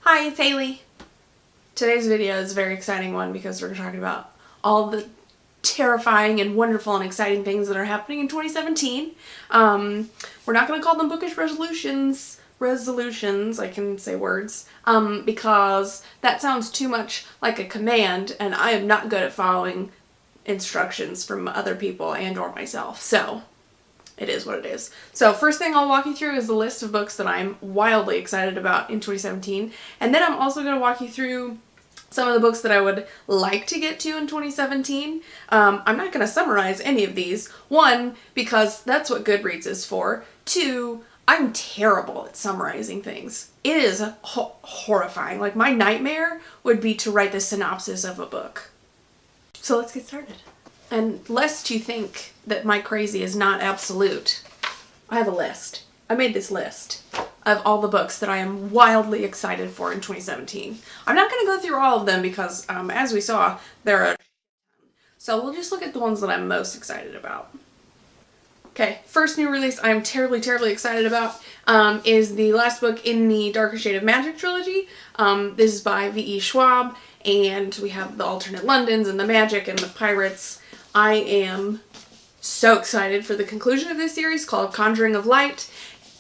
Hi, it's Haley. Today's video is a very exciting one because we're talking about all the terrifying and wonderful and exciting things that are happening in 2017. We're not going to call them bookish resolutions, I can say words, because that sounds too much like a command and I am not good at following instructions from other people and or myself, so it is what it is. So first thing I'll walk you through is the list of books that I'm wildly excited about in 2017, and then I'm also going to walk you through some of the books that I would like to get to in 2017. I'm not going to summarize any of these. One, because that's what Goodreads is for. Two, I'm terrible at summarizing things. It is horrifying. Like, my nightmare would be to write the synopsis of a book. So let's get started. And lest you think that my crazy is not absolute, I have a list. I made this list of all the books that I am wildly excited for in 2017. I'm not going to go through all of them because, as we saw, there are... So we'll just look at the ones that I'm most excited about. Okay, first new release I'm terribly excited about is the last book in the Darker Shade of Magic trilogy. This is by V.E. Schwab, and we have the alternate Londons and the magic and the pirates. I am so excited for the conclusion of this series called Conjuring of Light.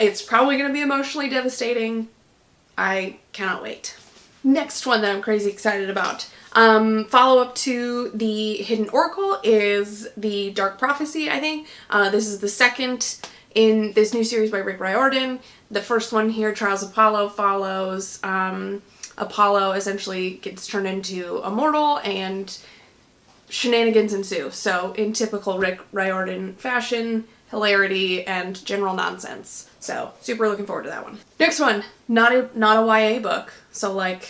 It's probably going to be emotionally devastating. I cannot wait. Next one that I'm crazy excited about. Follow-up to the Hidden Oracle is the Dark Prophecy, I think. This is the second in this new series by Riordan. The first one here, Trials of Apollo, follows Apollo essentially gets turned into a mortal and shenanigans ensue. So in typical Riordan fashion, hilarity and general nonsense. So super looking forward to that one. Next one, not a YA book. So like,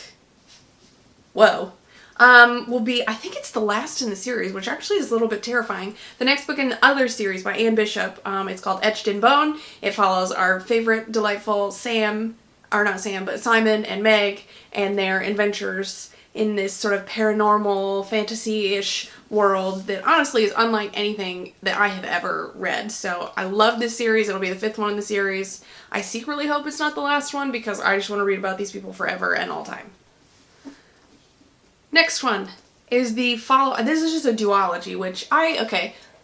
whoa. Will be, I think it's the last in the series, which actually is a little bit terrifying. The next book in the other series by Anne Bishop, it's called Etched in Bone. It follows our favorite delightful Simon and Meg and their adventures in this sort of paranormal fantasy-ish world that honestly is unlike anything that I have ever read. So I love this series. It'll be the 5th one in the series. I secretly hope it's not the last one because I just want to read about these people forever and all time. Next one is the this is just a duology, which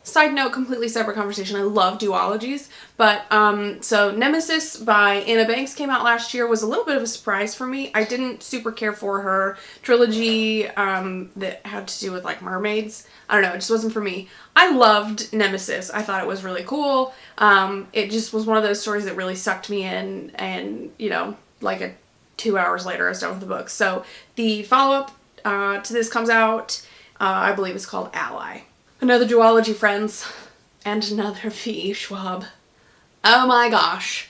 side note, completely separate conversation. I love duologies, but so Nemesis by Anna Banks came out last year, was a little bit of a surprise for me. I didn't super care for her trilogy that had to do with like mermaids. I don't know, it just wasn't for me. I loved Nemesis. I thought it was really cool. It just was one of those stories that really sucked me in, and you know, like 2 hours later I was done with the book. So the follow-up to this comes out, I believe it's called Ally. Another duology, friends, and another V.E. Schwab. Oh my gosh.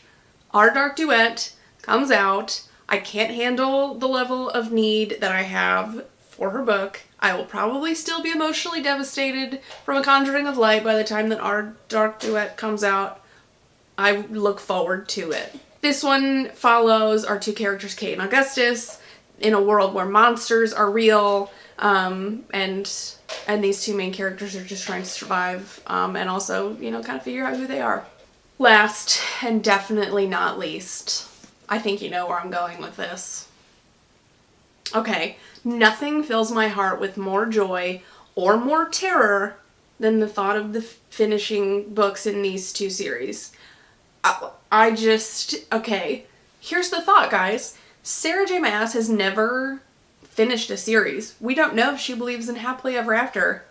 Our Dark Duet comes out. I can't handle the level of need that I have for her book. I will probably still be emotionally devastated from A Conjuring of Light by the time that Our Dark Duet comes out. I look forward to it. This one follows our two characters, Kate and Augustus, in a world where monsters are real, and these two main characters are just trying to survive, and also, you know, kind of figure out who they are. Last, and definitely not least, I think you know where I'm going with this. Okay, nothing fills my heart with more joy or more terror than the thought of the finishing books in these two series. Okay, here's the thought, guys. Sarah J. Maas has never finished a series. We don't know if she believes in happily ever after.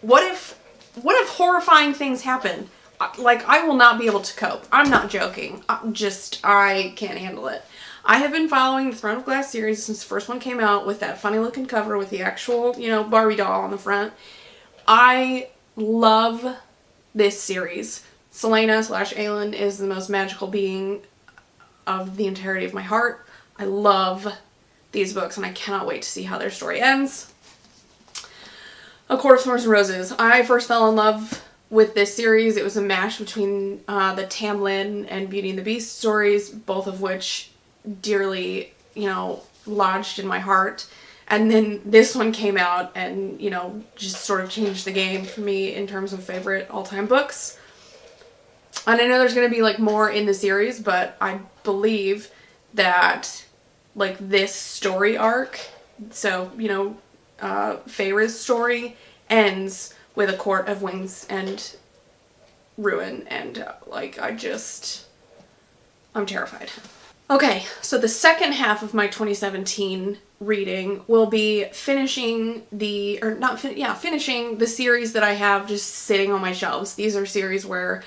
What if horrifying things happen? Like, I will not be able to cope. I'm not joking. I can't handle it. I have been following the Throne of Glass series since the first one came out with that funny looking cover with the actual, you know, Barbie doll on the front. I love this series. Selena / Aelin is the most magical being of the entirety of my heart. I love these books and I cannot wait to see how their story ends. A Court of Thorns and Roses. I first fell in love with this series. It was a mash between the Tamlin and Beauty and the Beast stories, both of which dearly, you know, lodged in my heart. And then this one came out and, you know, just sort of changed the game for me in terms of favorite all-time books. And I know there's going to be like more in the series, but I believe that like this story arc. So, you know, Feyre's story ends with a court of wings and ruin, and like I'm terrified. Okay, so the second half of my 2017 reading will be finishing finishing the series that I have just sitting on my shelves. These are series where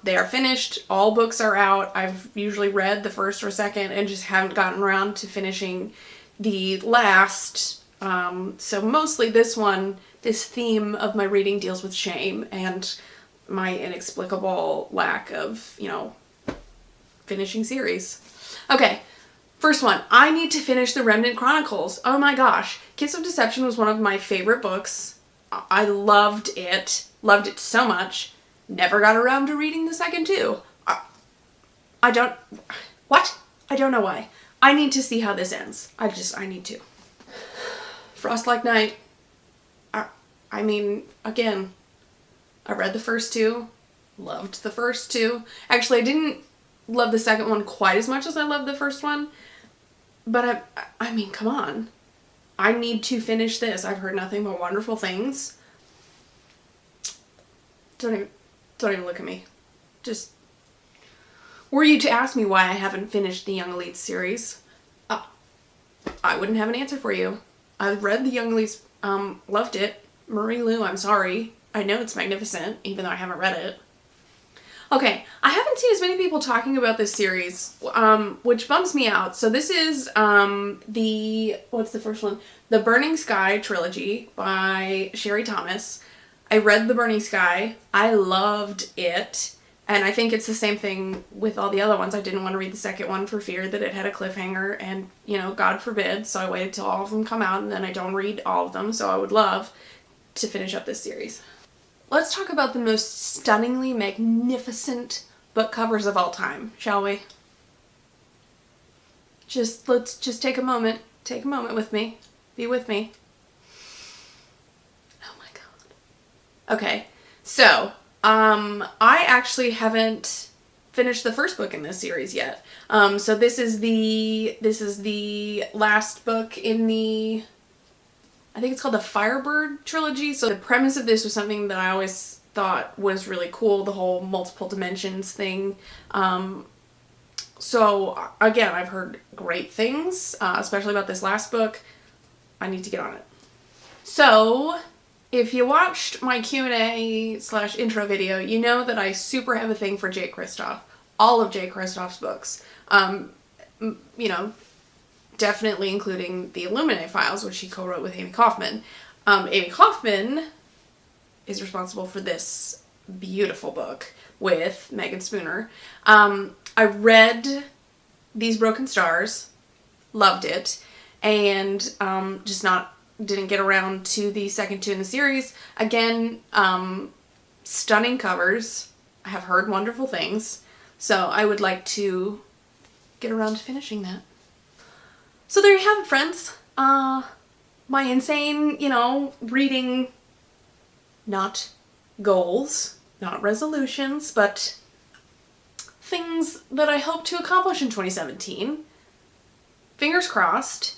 they are finished, all books are out. I've usually read the first or second and just haven't gotten around to finishing the last. So mostly this theme of my reading deals with shame and my inexplicable lack of, you know, finishing series. Okay, first one. I need to finish the Remnant Chronicles. Oh my gosh. Kiss of Deception was one of my favorite books. I loved it. Loved it so much. Never got around to reading the second two. I don't know why. I need to see how this ends. I need to. Frostlike Night. I mean, again, I read the first two. Loved the first two. Actually, I didn't love the second one quite as much as I loved the first one. But I mean, come on. I need to finish this. I've heard nothing but wonderful things. Don't even look at me. Just, were you to ask me why I haven't finished the Young Elites series, I wouldn't have an answer for you. I read the Young Elites, loved it. Marie Lu, I'm sorry. I know it's magnificent, even though I haven't read it. Okay, I haven't seen as many people talking about this series, which bums me out. So this is what's the first one? The Burning Sky Trilogy by Sherry Thomas. I read The Burning Sky. I loved it. And I think it's the same thing with all the other ones. I didn't want to read the second one for fear that it had a cliffhanger and, you know, God forbid. So I waited till all of them come out and then I don't read all of them. So I would love to finish up this series. Let's talk about the most stunningly magnificent book covers of all time, shall we? Let's just take a moment. Take a moment with me. Be with me. Oh my god. Okay, so, I actually haven't finished the first book in this series yet. So this is the last book in the, I think it's called the Firebird trilogy. So the premise of this was something that I always thought was really cool, the whole multiple dimensions thing. So again, I've heard great things, especially about this last book. I need to get on it. So if you watched my Q&A/intro video, you know that I super have a thing for Jay Kristoff. All of Jay Kristoff's books. You know, definitely including the Illuminae files, which he co-wrote with Amie Kaufman. Amie Kaufman is responsible for this beautiful book with Megan Spooner. I read These Broken Stars, loved it, and didn't get around to the second two in the series. Again, stunning covers. I have heard wonderful things, so I would like to get around to finishing that. So there you have it, friends. My insane, you know, reading, not goals, not resolutions, but things that I hope to accomplish in 2017. Fingers crossed.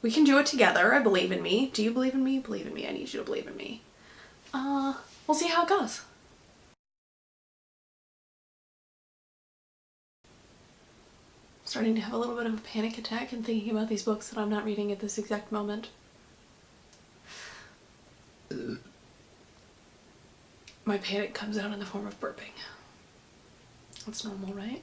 We can do it together. I believe in me. Do you believe in me? Believe in me. I need you to believe in me. We'll see how it goes. Starting to have a little bit of a panic attack and thinking about these books that I'm not reading at this exact moment. My panic comes out in the form of burping. That's normal, right?